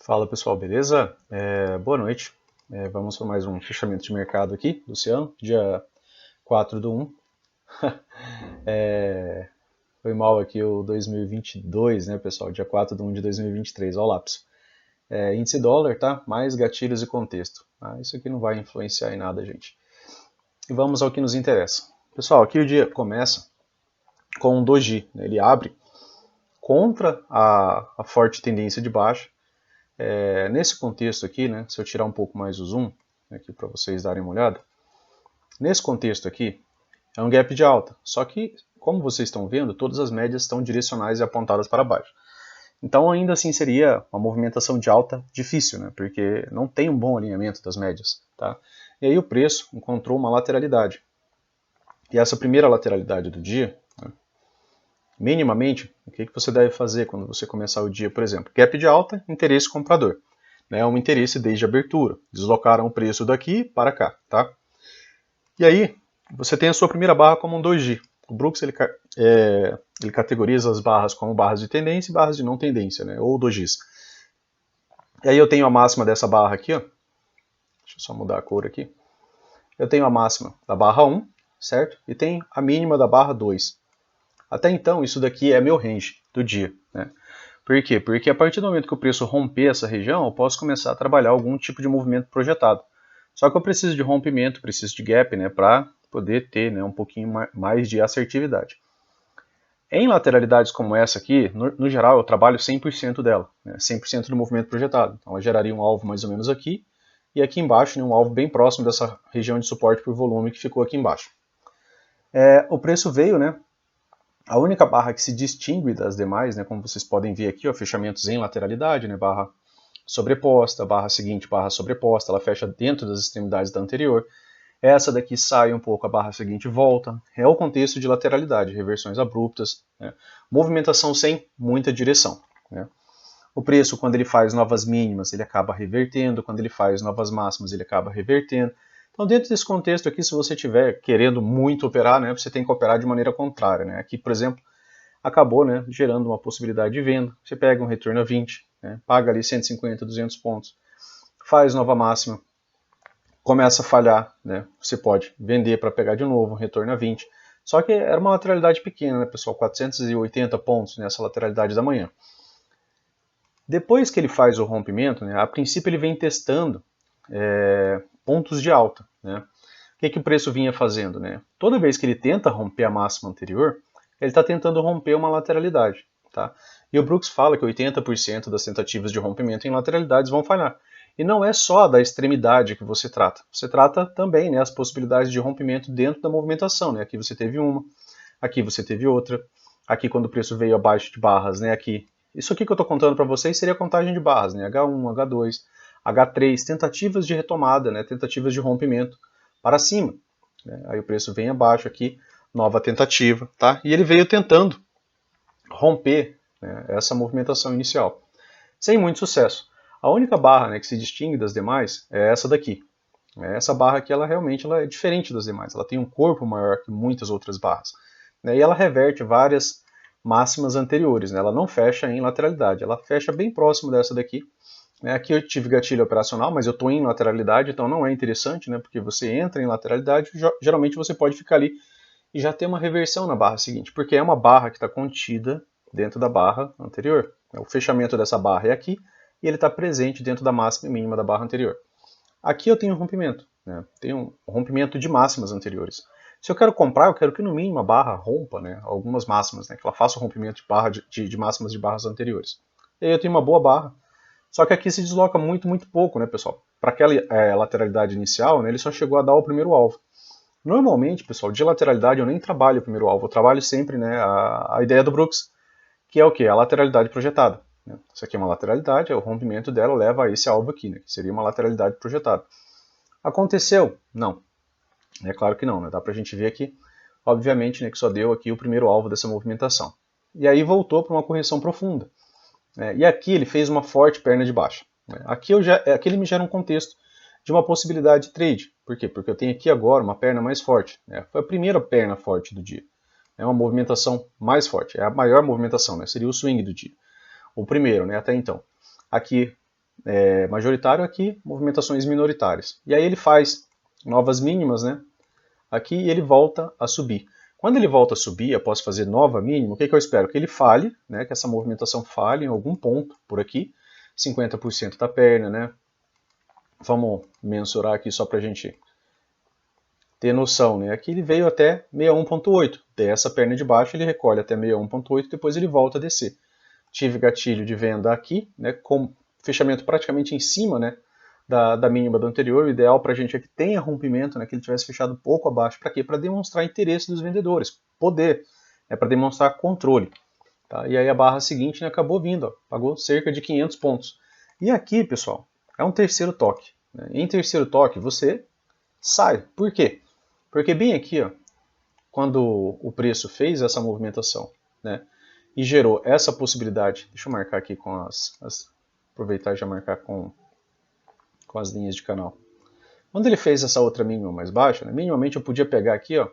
Fala pessoal, beleza? Boa noite. Vamos para mais um fechamento de mercado aqui, Luciano, dia 4/1. Foi mal aqui o 2022, né pessoal? Dia 4/1 de 2023, ó o lápis. Índice dólar, tá? Mais gatilhos e contexto. Isso aqui não vai influenciar em nada, gente. E vamos ao que nos interessa. Pessoal, aqui o dia começa com um doji, né? Ele abre contra a forte tendência de baixa. Nesse contexto aqui, né, se eu tirar um pouco mais o zoom, aqui para vocês darem uma olhada, nesse contexto aqui é um gap de alta, só que, como vocês estão vendo, todas as médias estão direcionais e apontadas para baixo. Então ainda assim seria uma movimentação de alta difícil, né, porque não tem um bom alinhamento das médias. Tá? E aí o preço encontrou uma lateralidade. E essa primeira lateralidade do dia, né, minimamente, o que você deve fazer quando você começar o dia, por exemplo? Gap de alta, interesse comprador. É um interesse desde a abertura. Deslocaram o preço daqui para cá. Tá? E aí, você tem a sua primeira barra como um doji. O Brooks ele categoriza as barras como barras de tendência e barras de não tendência, né? Ou dojis. E aí eu tenho a máxima dessa barra aqui, ó. Deixa eu só mudar a cor aqui. Eu tenho a máxima da barra 1, certo? E tem a mínima da barra 2. Até então, isso daqui é meu range do dia, né? Por quê? Porque a partir do momento que o preço romper essa região, eu posso começar a trabalhar algum tipo de movimento projetado. Só que eu preciso de rompimento, preciso de gap, né, para poder ter, né, um pouquinho mais de assertividade. Em lateralidades como essa aqui, no geral, eu trabalho 100% dela, né, 100% do movimento projetado. Então ela geraria um alvo mais ou menos aqui, e aqui embaixo, né, um alvo bem próximo dessa região de suporte por volume que ficou aqui embaixo. O preço veio, né, a única barra que se distingue das demais, né, como vocês podem ver aqui, ó, fechamentos em lateralidade, né, barra sobreposta, barra seguinte, barra sobreposta, ela fecha dentro das extremidades da anterior. Essa daqui sai um pouco, a barra seguinte volta. É o contexto de lateralidade, reversões abruptas, né? Movimentação sem muita direção. Né? O preço, quando ele faz novas mínimas, ele acaba revertendo, quando ele faz novas máximas, ele acaba revertendo. Então, dentro desse contexto aqui, se você estiver querendo muito operar, né, você tem que operar de maneira contrária. Né? Aqui, por exemplo, acabou, né, gerando uma possibilidade de venda. Você pega um retorno a 20, né, paga ali 150, 200 pontos, faz nova máxima, começa a falhar, né, você pode vender para pegar de novo, um retorno a 20. Só que era uma lateralidade pequena, né, pessoal, 480 pontos nessa lateralidade da manhã. Depois que ele faz o rompimento, né, a princípio ele vem testando pontos de alta. Né? O que o preço vinha fazendo? Né? Toda vez que ele tenta romper a máxima anterior, ele está tentando romper uma lateralidade. Tá? E o Brooks fala que 80% das tentativas de rompimento em lateralidades vão falhar. E não é só da extremidade que você trata. Você trata também, né, as possibilidades de rompimento dentro da movimentação. Né? Aqui você teve uma, aqui você teve outra. Aqui quando o preço veio abaixo de barras, né, aqui. Isso aqui que eu estou contando para vocês seria a contagem de barras, né, H1, H2, H3, tentativas de retomada, né, tentativas de rompimento para cima. Né? Aí o preço vem abaixo aqui, nova tentativa, tá? E ele veio tentando romper, né, essa movimentação inicial, sem muito sucesso. A única barra, né, que se distingue das demais é essa daqui. Essa barra aqui, ela realmente é diferente das demais. Ela tem um corpo maior que muitas outras barras. Né, e ela reverte várias máximas anteriores. Né, ela não fecha em lateralidade. Ela fecha bem próximo dessa daqui. Aqui eu tive gatilho operacional, mas eu estou em lateralidade, então não é interessante, né, porque você entra em lateralidade, geralmente você pode ficar ali e já ter uma reversão na barra seguinte, porque é uma barra que está contida dentro da barra anterior. O fechamento dessa barra é aqui, e ele está presente dentro da máxima e mínima da barra anterior. Aqui eu tenho um rompimento, né? Tenho um rompimento de máximas anteriores. Se eu quero comprar, eu quero que no mínimo a barra rompa, né, algumas máximas, né, que ela faça o rompimento de, barra de máximas de barras anteriores. E aí eu tenho uma boa barra. Só que aqui se desloca muito, muito pouco, né, pessoal? Para aquela lateralidade inicial, né, ele só chegou a dar o primeiro alvo. Normalmente, pessoal, de lateralidade eu nem trabalho o primeiro alvo, eu trabalho sempre, né, a ideia do Brooks, que é o quê? A lateralidade projetada. Né? Isso aqui é uma lateralidade, o rompimento dela leva a esse alvo aqui, né, que seria uma lateralidade projetada. Aconteceu? Não. É claro que não, né? Dá pra gente ver aqui, obviamente, né, que só deu aqui o primeiro alvo dessa movimentação. E aí voltou para uma correção profunda. E aqui ele fez uma forte perna de baixa. Aqui ele me gera um contexto de uma possibilidade de trade. Por quê? Porque eu tenho aqui agora uma perna mais forte. Foi a primeira perna forte do dia. É uma movimentação mais forte. É a maior movimentação, né? Seria o swing do dia. O primeiro, né? Até então. Aqui majoritário, aqui movimentações minoritárias. E aí ele faz novas mínimas, né? Aqui ele volta a subir. Quando ele volta a subir, após fazer nova mínima, o que eu espero? Que ele falhe, né? Que essa movimentação falhe em algum ponto por aqui, 50% da perna, né? Vamos mensurar aqui só para a gente ter noção, né? Aqui ele veio até 61.8, dessa perna de baixo ele recolhe até 61.8, depois ele volta a descer. Tive gatilho de venda aqui, né, com fechamento praticamente em cima, né, da mínima do anterior. O ideal para a gente é que tenha rompimento, né, que ele tivesse fechado um pouco abaixo. Para quê? Para demonstrar interesse dos vendedores, poder, para demonstrar controle. Tá? E aí a barra seguinte, né, acabou vindo, ó, pagou cerca de 500 pontos. E aqui, pessoal, é um terceiro toque. Né? Em terceiro toque, você sai. Por quê? Porque bem aqui, ó, quando o preço fez essa movimentação, né, e gerou essa possibilidade, deixa eu marcar aqui com aproveitar e já marcar com as linhas de canal. Quando ele fez essa outra mínima mais baixa, né, minimamente eu podia pegar aqui, ó,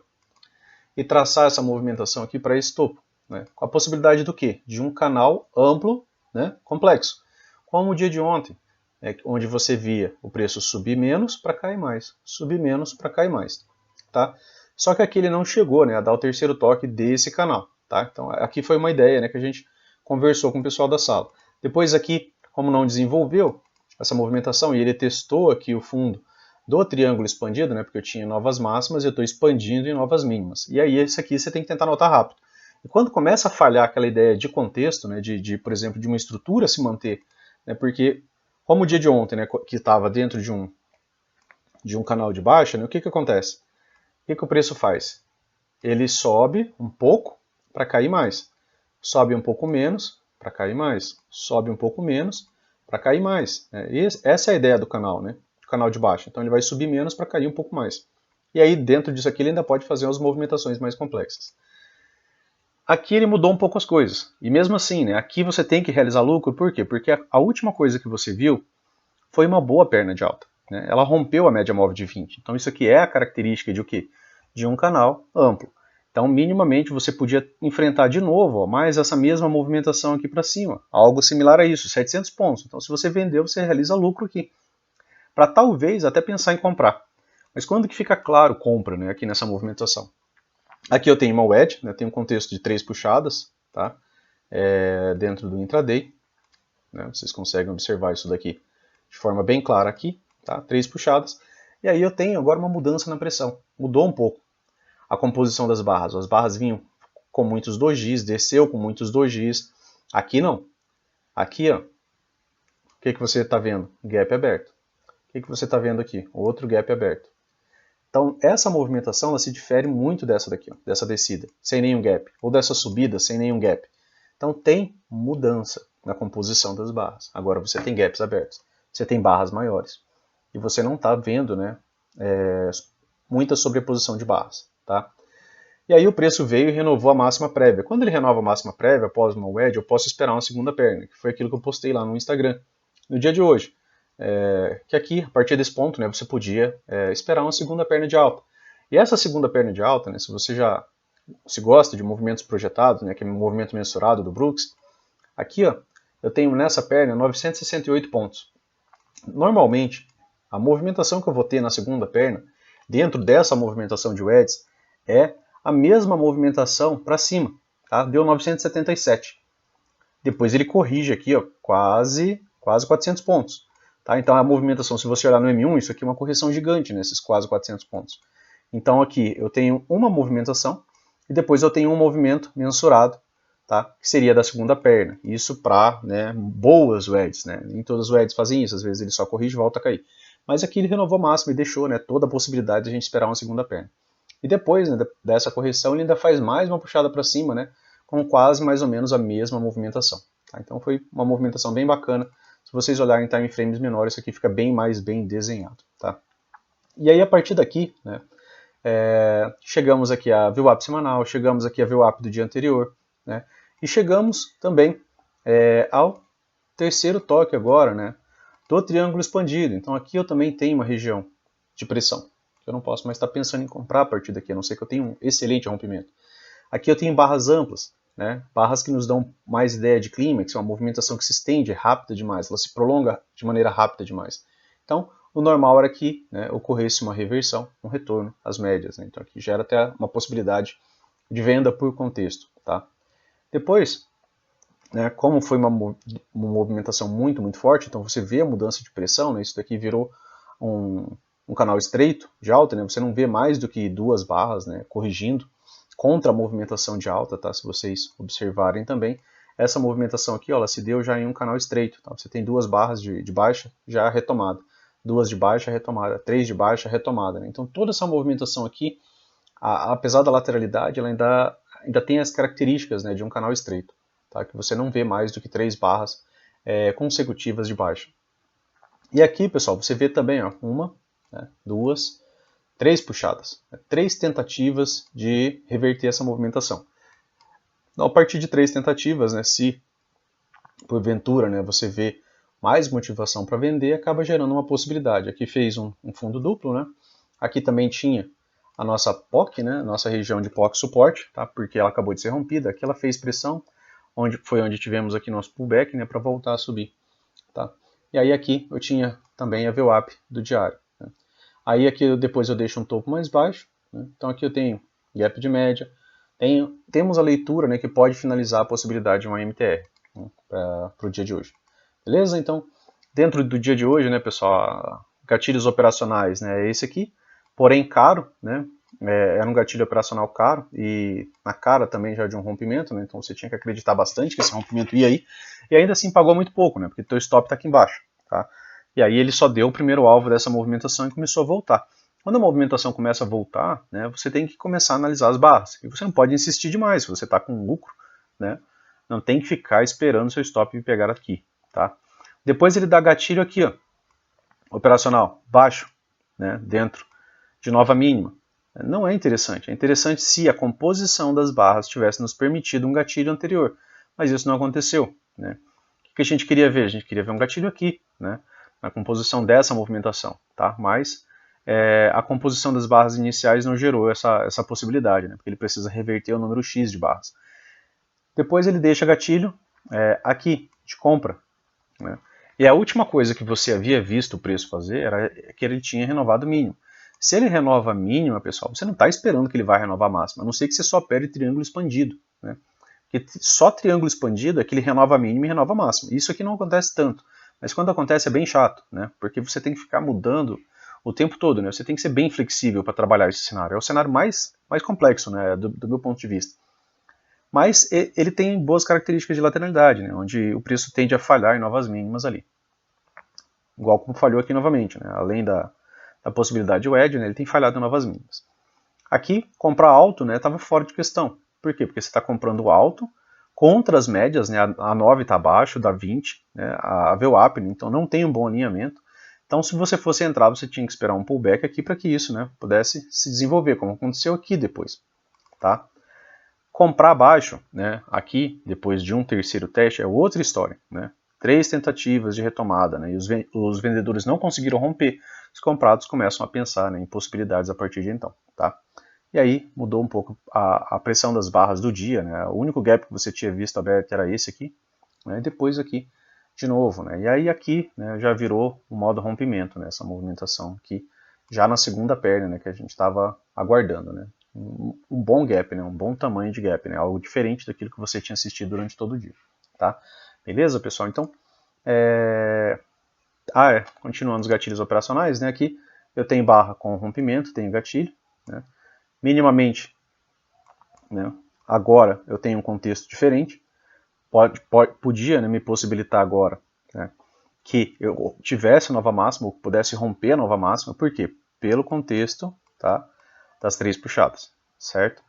e traçar essa movimentação aqui para esse topo, né, com a possibilidade do quê? De um canal amplo, né, complexo, como o dia de ontem, onde você via o preço subir menos para cair mais, subir menos para cair mais, tá? Só que aqui ele não chegou, né, a dar o terceiro toque desse canal. Tá? Então aqui foi uma ideia, né, que a gente conversou com o pessoal da sala. Depois aqui, como não desenvolveu essa movimentação e ele testou aqui o fundo do triângulo expandido, né, porque eu tinha novas máximas e eu estou expandindo em novas mínimas. E aí esse aqui você tem que tentar anotar rápido. E quando começa a falhar aquela ideia de contexto, né, por exemplo, de uma estrutura se manter, né, porque como o dia de ontem, né, que estava dentro de um canal de baixa, né, o que acontece? O que o preço faz? Ele sobe um pouco para cair mais. Sobe um pouco menos para cair mais. Sobe um pouco menos para cair mais. Essa é a ideia do canal, né? Do canal de baixo. Então ele vai subir menos para cair um pouco mais. E aí dentro disso aqui ele ainda pode fazer umas movimentações mais complexas. Aqui ele mudou um pouco as coisas. E mesmo assim, né, aqui você tem que realizar lucro. Por quê? Porque a última coisa que você viu foi uma boa perna de alta. Né? Ela rompeu a média móvel de 20. Então isso aqui é a característica de o quê? De um canal amplo. Então, minimamente, você podia enfrentar de novo, ó, mais essa mesma movimentação aqui para cima. Algo similar a isso, 700 pontos. Então, se você vendeu, você realiza lucro aqui. Para talvez até pensar em comprar. Mas quando que fica claro compra, né, aqui nessa movimentação? Aqui eu tenho uma wedge, né, tem um contexto de 3 puxadas, tá? Dentro do intraday. Né, vocês conseguem observar isso daqui de forma bem clara aqui. Tá? 3 puxadas. E aí eu tenho agora uma mudança na pressão. Mudou um pouco a composição das barras. As barras vinham com muitos dojis, desceu com muitos dojis. Aqui não. Aqui, ó, o que você está vendo? Gap aberto. O que você está vendo aqui? Outro gap aberto. Então, essa movimentação ela se difere muito dessa daqui, ó, dessa descida, sem nenhum gap, ou dessa subida, sem nenhum gap. Então, tem mudança na composição das barras. Agora, você tem gaps abertos. Você tem barras maiores. E você não está vendo, né, muita sobreposição de barras. Tá? E aí o preço veio e renovou a máxima prévia. Quando ele renova a máxima prévia, após uma wedge, eu posso esperar uma segunda perna, que foi aquilo que eu postei lá no Instagram, no dia de hoje. Que aqui, a partir desse ponto, né, você podia esperar uma segunda perna de alta. E essa segunda perna de alta, né, se você já se gosta de movimentos projetados, né, que é o movimento mensurado do Brooks, aqui ó, eu tenho nessa perna 968 pontos. Normalmente, a movimentação que eu vou ter na segunda perna, dentro dessa movimentação de wedges, é a mesma movimentação para cima, tá? Deu 977. Depois ele corrige aqui, ó, quase 400 pontos. Tá? Então a movimentação, se você olhar no M1, isso aqui é uma correção gigante, nesses quase 400 pontos. Então aqui eu tenho uma movimentação e depois eu tenho um movimento mensurado, tá? Que seria da segunda perna. Isso para, né, boas wedges. Né? Nem todas as wedges fazem isso, às vezes ele só corrige e volta a cair. Mas aqui ele renovou a máxima e deixou, né, toda a possibilidade de a gente esperar uma segunda perna. E depois, né, dessa correção, ele ainda faz mais uma puxada para cima, né, com quase mais ou menos a mesma movimentação. Tá? Então foi uma movimentação bem bacana. Se vocês olharem em time frames menores, isso aqui fica bem mais bem desenhado. Tá? E aí, a partir daqui, né, chegamos aqui a VWAP semanal, chegamos aqui a VWAP do dia anterior, né, e chegamos também ao terceiro toque agora, né, do triângulo expandido. Então aqui eu também tenho uma região de pressão. Eu não posso mais estar pensando em comprar a partir daqui, a não ser que eu tenha um excelente rompimento. Aqui eu tenho barras amplas, né? Barras que nos dão mais ideia de clímax, uma movimentação que se estende rápida demais, ela se prolonga de maneira rápida demais. Então, o normal era que, né, ocorresse uma reversão, um retorno às médias. Né? Então, aqui gera até uma possibilidade de venda por contexto. Tá? Depois, né, como foi uma movimentação muito forte, então você vê a mudança de pressão, né, isso daqui virou um canal estreito de alta, né, você não vê mais do que duas barras, né, corrigindo contra a movimentação de alta, tá, se vocês observarem também. Essa movimentação aqui, ó, ela se deu já em um canal estreito, tá, você tem duas barras de baixa já retomada, duas de baixa retomada, três de baixa retomada. Né, então toda essa movimentação aqui, apesar da lateralidade, ela ainda tem as características, né, de um canal estreito. Tá? Que você não vê mais do que 3 barras consecutivas de baixa. E aqui, pessoal, você vê também ó, uma, né, duas, três puxadas. Né, 3 tentativas de reverter essa movimentação. Então, a partir de 3 tentativas, né, se porventura, né, você vê mais motivação para vender, acaba gerando uma possibilidade. Aqui fez um fundo duplo, né? Aqui também tinha a nossa POC, né, nossa região de POC suporte, tá? Porque ela acabou de ser rompida. Aqui ela fez pressão, foi onde tivemos aqui nosso pullback, né, para voltar a subir. Tá? E aí aqui eu tinha também a VWAP do diário. Né? Aí aqui depois eu deixo um topo mais baixo. Né? Então aqui eu tenho gap de média. Temos a leitura, né, que pode finalizar a possibilidade de uma MTR, né, para o dia de hoje. Beleza? Então, dentro do dia de hoje, né, pessoal, gatilhos operacionais, né, é esse aqui, porém caro, né, era um gatilho operacional caro e na cara também já de um rompimento, né, então você tinha que acreditar bastante que esse rompimento ia aí, e ainda assim pagou muito pouco, né, porque o teu stop está aqui embaixo, tá? E aí ele só deu o primeiro alvo dessa movimentação e começou a voltar. Quando a movimentação começa a voltar, né, você tem que começar a analisar as barras, e você não pode insistir demais, se você está com lucro, né, não tem que ficar esperando o seu stop pegar aqui, tá? Depois ele dá gatilho aqui, ó, operacional, baixo, né, dentro de nova mínima. Não é interessante. É interessante se a composição das barras tivesse nos permitido um gatilho anterior, mas isso não aconteceu. Né? O que a gente queria ver? A gente queria ver um gatilho aqui, né, na composição dessa movimentação, tá? Mas a composição das barras iniciais não gerou essa possibilidade, né, porque ele precisa reverter o número X de barras. Depois ele deixa gatilho aqui, de compra. Né? E a última coisa que você havia visto o preço fazer era que ele tinha renovado o mínimo. Se ele renova a mínima, pessoal, você não está esperando que ele vai renovar a máxima, a não ser que você só opere triângulo expandido. Né? Porque só triângulo expandido é que ele renova a mínima e renova a máxima. Isso aqui não acontece tanto, mas quando acontece é bem chato, né? Porque você tem que ficar mudando o tempo todo. Né? Você tem que ser bem flexível para trabalhar esse cenário. É o cenário mais complexo, né? do meu ponto de vista. Mas ele tem boas características de lateralidade, né? Onde o preço tende a falhar em novas mínimas ali. Igual como falhou aqui novamente, né? Além da possibilidade de wedge, né, ele tem falhado em novas mínimas. Aqui, comprar alto estava fora de questão. Por quê? Porque você está comprando alto contra as médias, né, a 9 está abaixo da 20, né, a VWAP, então não tem um bom alinhamento. Então, se você fosse entrar, você tinha que esperar um pullback aqui para que isso, né, pudesse se desenvolver, como aconteceu aqui depois. Tá? Comprar baixo, né, aqui, depois de um terceiro teste, é outra história. Né? 3 tentativas de retomada, né, e os vendedores não conseguiram romper, os comprados começam a pensar, né, em possibilidades a partir de então. Tá? E aí mudou um pouco a pressão das barras do dia. Né? O único gap que você tinha visto aberto era esse aqui, né, e depois aqui de novo. Né? E aí aqui, né, já virou o modo rompimento, né, essa movimentação aqui, já na segunda perna, né, que a gente estava aguardando. Né? Um bom gap, né, um bom tamanho de gap, né, algo diferente daquilo que você tinha assistido durante todo o dia. Tá? Beleza, pessoal? Então, continuando os gatilhos operacionais, né, aqui eu tenho barra com rompimento, tenho gatilho, né, minimamente, né, agora eu tenho um contexto diferente, podia, né, me possibilitar agora, né, que eu tivesse nova máxima, ou pudesse romper a nova máxima, por quê? Pelo contexto, tá, das 3 puxadas, certo?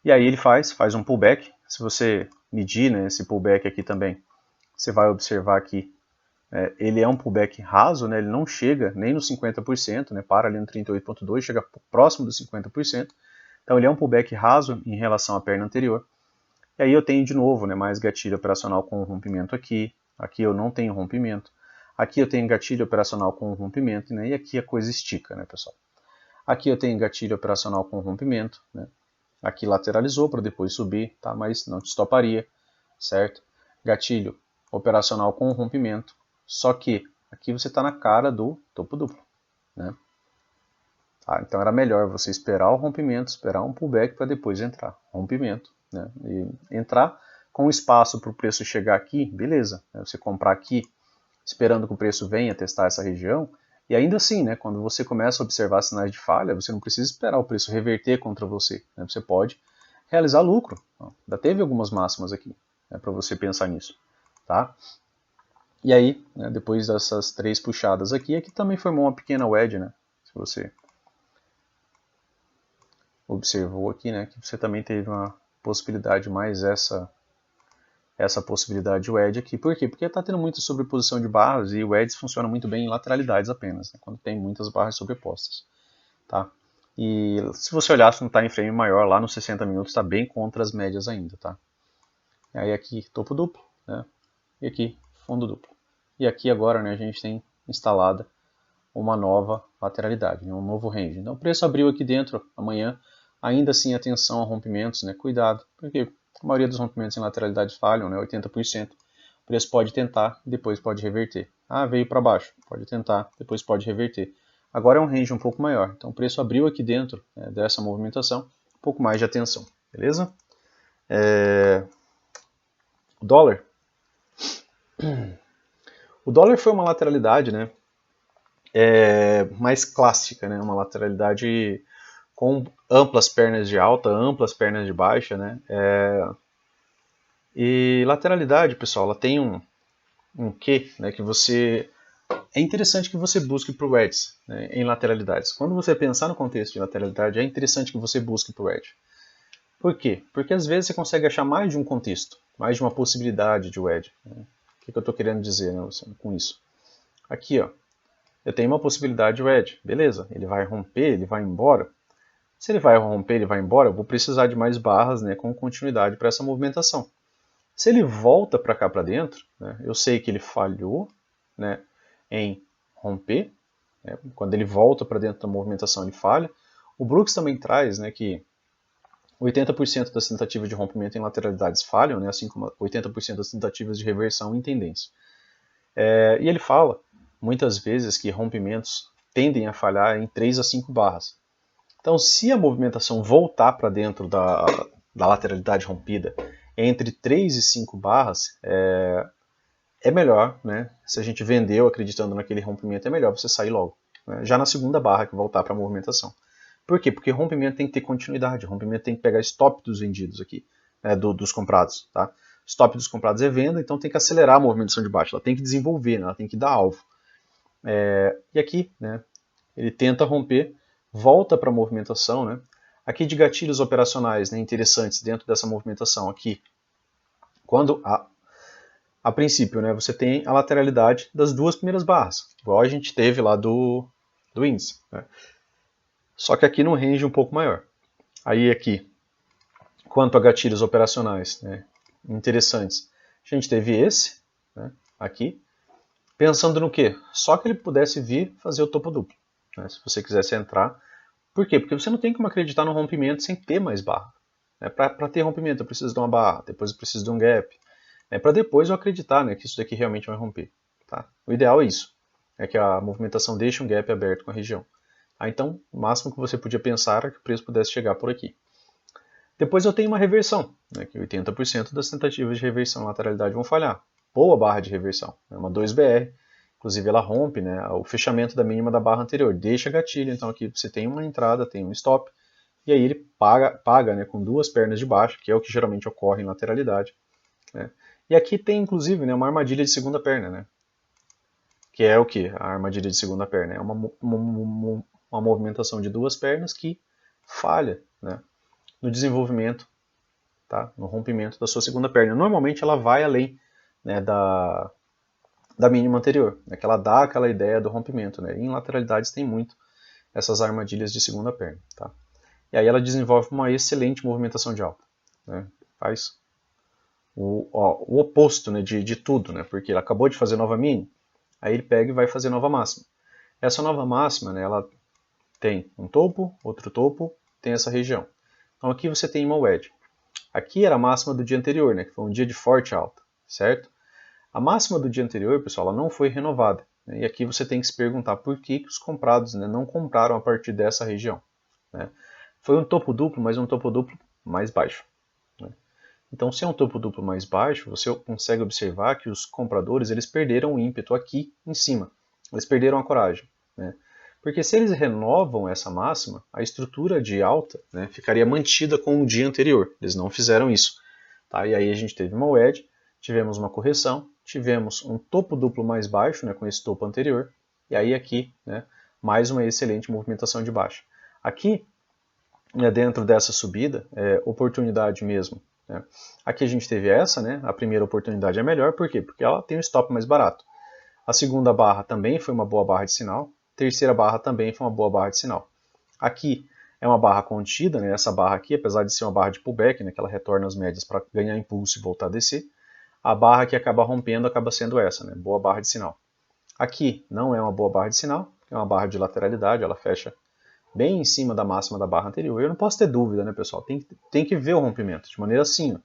E aí ele faz um pullback. Se você medir, né, esse pullback aqui também, você vai observar que ele é um pullback raso, né, ele não chega nem nos 50%, né, para ali no 38,2%, chega próximo dos 50%. Então ele é um pullback raso em relação à perna anterior. E aí eu tenho de novo, né, mais gatilho operacional com rompimento aqui. Aqui eu não tenho rompimento. Aqui eu tenho gatilho operacional com rompimento, né, e aqui a coisa estica, né, pessoal. Aqui eu tenho gatilho operacional com rompimento, né. Aqui lateralizou para depois subir, tá? Mas não te estoparia, certo? Gatilho operacional com rompimento, só que aqui você está na cara do topo duplo, né? Tá, então era melhor você esperar o rompimento, esperar um pullback para depois entrar. Rompimento, né? E entrar com espaço para o preço chegar aqui, beleza. Você comprar aqui, esperando que o preço venha testar essa região, e ainda assim, né, quando você começa a observar sinais de falha, você não precisa esperar o preço reverter contra você. Né? Você pode realizar lucro. Já teve algumas máximas aqui, né, para você pensar nisso. Tá? E aí, né, depois dessas 3 puxadas aqui também formou uma pequena wedge, né? Se você observou aqui, né, que você também teve uma possibilidade mais essa possibilidade de wedge aqui. Por quê? Porque está tendo muita sobreposição de barras e wedges funciona muito bem em lateralidades apenas, né, quando tem muitas barras sobrepostas. Tá? E se você olhar no time frame maior, lá nos 60 minutos, está bem contra as médias ainda. Tá? E aí aqui topo duplo, né, e aqui fundo duplo. E aqui agora, né, a gente tem instalada uma nova lateralidade, né, um novo range. Então o preço abriu aqui dentro amanhã, ainda assim atenção a rompimentos, né, cuidado, porque a maioria dos rompimentos em lateralidade falham, né, 80%. O preço pode tentar, depois pode reverter. Ah, veio para baixo, pode tentar, depois pode reverter. Agora é um range um pouco maior, então o preço abriu aqui dentro, né, dessa movimentação, um pouco mais de atenção, beleza? O dólar. O dólar foi uma lateralidade, né, mais clássica, né, uma lateralidade com amplas pernas de alta, amplas pernas de baixa, né? E lateralidade, pessoal, ela tem um quê, né, que você... É interessante que você busque por wedges, né, em lateralidades. Quando você pensar no contexto de lateralidade, é interessante que você busque por wedge. Por quê? Porque às vezes você consegue achar mais de um contexto, mais de uma possibilidade de wedge. Né? O que eu estou querendo dizer, né, com isso? Aqui, ó, eu tenho uma possibilidade de wedge, beleza? Ele vai romper, ele vai embora. Se ele vai romper, ele vai embora, eu vou precisar de mais barras, né, com continuidade para essa movimentação. Se ele volta para cá para dentro, né, eu sei que ele falhou, né, em romper, né, quando ele volta para dentro da movimentação ele falha. O Brooks também traz, né, que 80% das tentativas de rompimento em lateralidades falham, né, assim como 80% das tentativas de reversão em tendência. E ele fala muitas vezes que rompimentos tendem a falhar em 3 a 5 barras. Então, se a movimentação voltar para dentro da lateralidade rompida entre 3 e 5 barras, é melhor, né? Se a gente vendeu acreditando naquele rompimento, é melhor você sair logo. Né? Já na segunda barra que voltar para a movimentação. Por quê? Porque rompimento tem que ter continuidade. Rompimento tem que pegar stop dos vendidos aqui, né? Dos comprados. Tá? Stop dos comprados é venda, então tem que acelerar a movimentação de baixo. Ela tem que desenvolver, né? Ela tem que dar alvo. E aqui, né? Ele tenta romper, volta para a movimentação, né? Aqui de gatilhos operacionais, né, interessantes dentro dessa movimentação aqui. Quando a princípio, né, você tem a lateralidade das 2 primeiras barras, igual a gente teve lá do índice. Né? Só que aqui num range um pouco maior. Aí aqui, quanto a gatilhos operacionais, né, interessantes, a gente teve esse, né, aqui, pensando no quê? Só que ele pudesse vir fazer o topo duplo. Né, se você quisesse entrar. Por quê? Porque você não tem como acreditar no rompimento sem ter mais barra. Né? Para ter rompimento eu preciso de uma barra, depois eu preciso de um gap. Né? Para depois eu acreditar, né, que isso daqui realmente vai romper. Tá? O ideal é isso. É que a movimentação deixe um gap aberto com a região. Então, o máximo que você podia pensar era que o preço pudesse chegar por aqui. Depois eu tenho uma reversão, né, que 80% das tentativas de reversão na lateralidade vão falhar. Boa barra de reversão, né, uma 2BR. Inclusive ela rompe, né, o fechamento da mínima da barra anterior, deixa gatilho, então aqui você tem uma entrada, tem um stop, e aí ele paga né, com 2 pernas de baixo, que é o que geralmente ocorre em lateralidade. Né. E aqui tem inclusive, né, uma armadilha de segunda perna, né, que é o que? A armadilha de segunda perna é uma movimentação de 2 pernas que falha, né, no desenvolvimento, tá, no rompimento da sua segunda perna. Normalmente ela vai além, né, da mínima anterior, né, que ela dá aquela ideia do rompimento. Né? E em lateralidades tem muito essas armadilhas de segunda perna. Tá? E aí ela desenvolve uma excelente movimentação de alta. Né? Faz o oposto, né, de tudo, né? Porque ele acabou de fazer nova mini, aí ele pega e vai fazer nova máxima. Essa nova máxima, né, ela tem um topo, outro topo, tem essa região. Então aqui você tem uma wedge. Aqui era a máxima do dia anterior, né, que foi um dia de forte alta, certo? A máxima do dia anterior, pessoal, ela não foi renovada. Né, e aqui você tem que se perguntar por que os comprados, né, não compraram a partir dessa região. Né? Foi um topo duplo, mas um topo duplo mais baixo. Né? Então, se é um topo duplo mais baixo, você consegue observar que os compradores eles perderam o ímpeto aqui em cima. Eles perderam a coragem. Né? Porque se eles renovam essa máxima, a estrutura de alta, né, ficaria mantida com o dia anterior. Eles não fizeram isso. Tá? E aí a gente teve uma wedge, tivemos uma correção, tivemos um topo duplo mais baixo, né, com esse topo anterior, e aí aqui, né, mais uma excelente movimentação de baixa. Aqui, né, dentro dessa subida, oportunidade mesmo. Né? Aqui a gente teve essa, né, a primeira oportunidade é melhor, por quê? Porque ela tem um stop mais barato. A segunda barra também foi uma boa barra de sinal, terceira barra também foi uma boa barra de sinal. Aqui é uma barra contida, né? Essa barra aqui, apesar de ser uma barra de pullback, né? Que ela retorna as médias para ganhar impulso e voltar a descer, a barra que acaba rompendo acaba sendo essa, né? Boa barra de sinal. Aqui não é uma boa barra de sinal, é uma barra de lateralidade, ela fecha bem em cima da máxima da barra anterior. Eu não posso ter dúvida, né, pessoal? Tem que ver o rompimento, de maneira assim. Ó.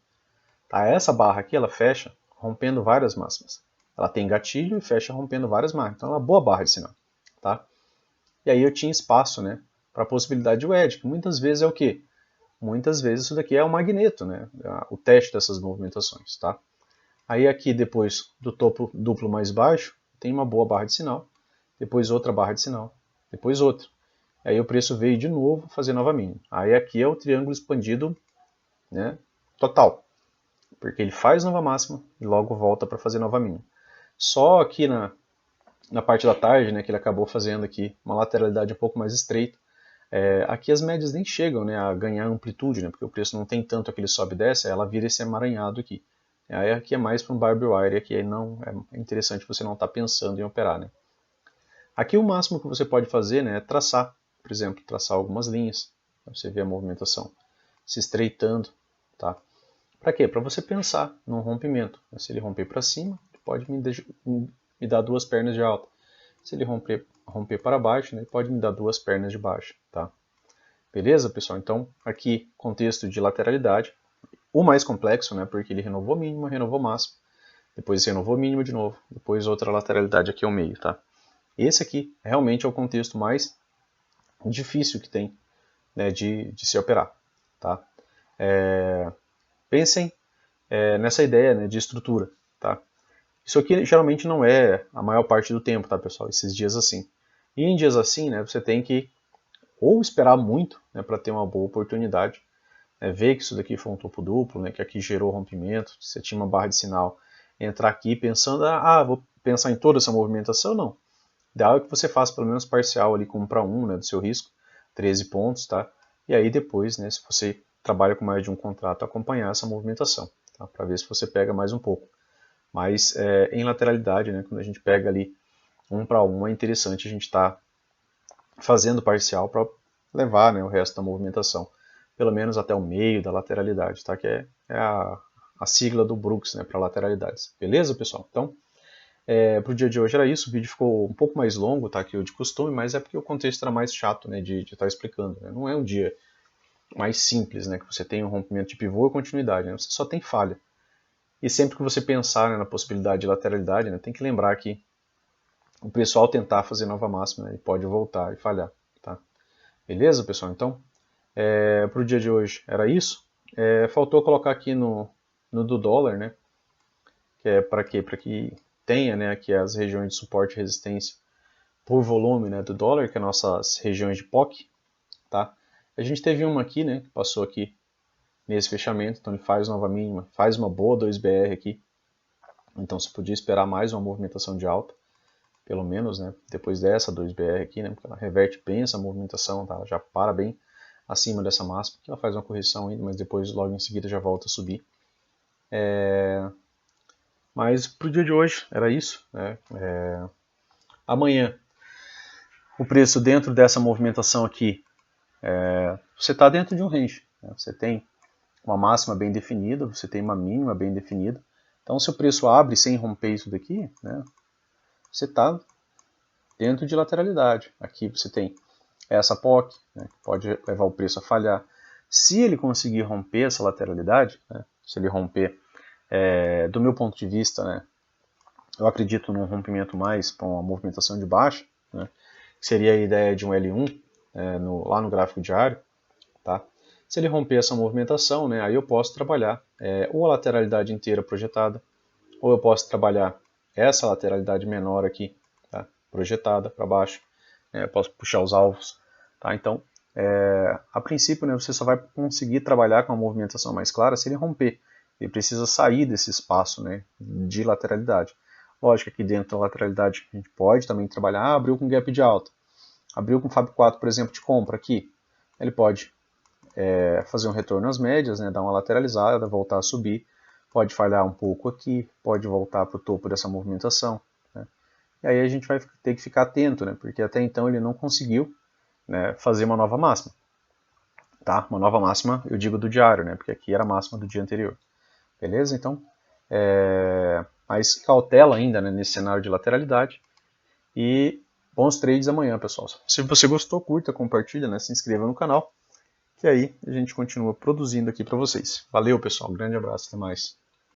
Tá? Essa barra aqui, ela fecha rompendo várias máximas. Ela tem gatilho e fecha rompendo várias máximas. Então é uma boa barra de sinal. Tá? E aí eu tinha espaço, né, para a possibilidade de wedge, que muitas vezes é o quê? Muitas vezes isso daqui é o magneto, né, o teste dessas movimentações. Tá? Aí aqui depois do topo duplo mais baixo, tem uma boa barra de sinal, depois outra barra de sinal, depois outra. Aí o preço veio de novo fazer nova mínima. Aí aqui é o triângulo expandido, né, total, porque ele faz nova máxima e logo volta para fazer nova mínima. Só aqui na parte da tarde, né, que ele acabou fazendo aqui uma lateralidade um pouco mais estreita. Aqui as médias nem chegam, né, a ganhar amplitude, né, porque o preço não tem tanto aquele sobe e desce, ela vira esse emaranhado aqui. Aí aqui é mais para um Barbell Wire, aqui não, é interessante você não estar pensando em operar. Né. Aqui o máximo que você pode fazer, né, é traçar, por exemplo, traçar algumas linhas, para você ver a movimentação se estreitando. Tá? Para quê? Para você pensar num rompimento. Se ele romper para cima, pode me dar duas pernas de alta. Se ele romper para baixo, né, pode me dar duas pernas de baixo. Tá? Beleza, pessoal? Então, aqui, contexto de lateralidade. O mais complexo, né, porque ele renovou mínima, renovou máximo. Depois renovou mínima de novo. Depois outra lateralidade aqui ao meio. Tá? Esse aqui realmente é o contexto mais difícil que tem, né, de se operar. Tá? Pensem nessa ideia, né, de estrutura. Tá? Isso aqui geralmente não é a maior parte do tempo, tá, pessoal? Esses dias assim. E em dias assim, né, você tem que ou esperar muito, né, para ter uma boa oportunidade, né, ver que isso daqui foi um topo duplo, né, que aqui gerou rompimento, você tinha uma barra de sinal, entrar aqui pensando, vou pensar em toda essa movimentação, não. Ideal é que você faça pelo menos parcial ali com 1 para 1, né, do seu risco, 13 pontos, tá? E aí depois, né, se você trabalha com mais de um contrato, acompanhar essa movimentação, tá? Para ver se você pega mais um pouco. Mas em lateralidade, né, quando a gente pega ali 1 para 1, é interessante a gente estar fazendo parcial para levar, né, o resto da movimentação, pelo menos até o meio da lateralidade, tá? Que é a sigla do Brooks, né, para lateralidades. Beleza, pessoal? Então, para o dia de hoje era isso. O vídeo ficou um pouco mais longo, tá, que o de costume, mas é porque o contexto era mais chato, né, de estar explicando. Né? Não é um dia mais simples, né, que você tem um rompimento de pivô e continuidade, né? Você só tem falha. E sempre que você pensar, né, na possibilidade de lateralidade, né, tem que lembrar que o pessoal tentar fazer nova máxima, né, ele pode voltar e falhar. Tá? Beleza, pessoal? Então, para o dia de hoje era isso. Faltou colocar aqui no do dólar, né, que é para quê? Para que tenha, né, aqui as regiões de suporte e resistência por volume, né, do dólar, que é nossas regiões de POC. Tá? A gente teve uma aqui, né, que passou aqui nesse fechamento, então ele faz nova mínima, faz uma boa 2BR aqui, então você podia esperar mais uma movimentação de alta, pelo menos, né, depois dessa 2BR aqui, né, porque ela reverte bem essa movimentação, tá? Ela já para bem acima dessa máxima, que ela faz uma correção ainda, mas depois logo em seguida já volta a subir. Mas para o dia de hoje era isso, né? Amanhã, o preço dentro dessa movimentação aqui, você está dentro de um range, né? Você tem uma máxima bem definida, você tem uma mínima bem definida. Então, se o preço abre sem romper isso daqui, né, você está dentro de lateralidade. Aqui você tem essa POC, né, que pode levar o preço a falhar. Se ele conseguir romper essa lateralidade, né, se ele romper, do meu ponto de vista, né, eu acredito num rompimento mais para uma movimentação de baixa, né, que seria a ideia de um L1 lá no gráfico diário. Tá? Se ele romper essa movimentação, né, aí eu posso trabalhar ou a lateralidade inteira projetada, ou eu posso trabalhar essa lateralidade menor aqui, tá, projetada para baixo. Eu posso puxar os alvos. Tá? Então, a princípio, né, você só vai conseguir trabalhar com a movimentação mais clara se ele romper. Ele precisa sair desse espaço, né, de lateralidade. Lógico que dentro da lateralidade a gente pode também trabalhar, abriu com gap de alta. Abriu com Fab 4, por exemplo, de compra aqui. Ele pode fazer um retorno às médias, né, dar uma lateralizada, voltar a subir. Pode falhar um pouco aqui, pode voltar para o topo dessa movimentação. Né? E aí a gente vai ter que ficar atento, né, porque até então ele não conseguiu, né, fazer uma nova máxima. Tá? Uma nova máxima, eu digo do diário, né, porque aqui era a máxima do dia anterior. Beleza? Então, mais cautela ainda, né, nesse cenário de lateralidade. E bons trades amanhã, pessoal. Se você gostou, curta, compartilha, né, se inscreva no canal. Que aí a gente continua produzindo aqui para vocês. Valeu, pessoal. Grande abraço. Até mais.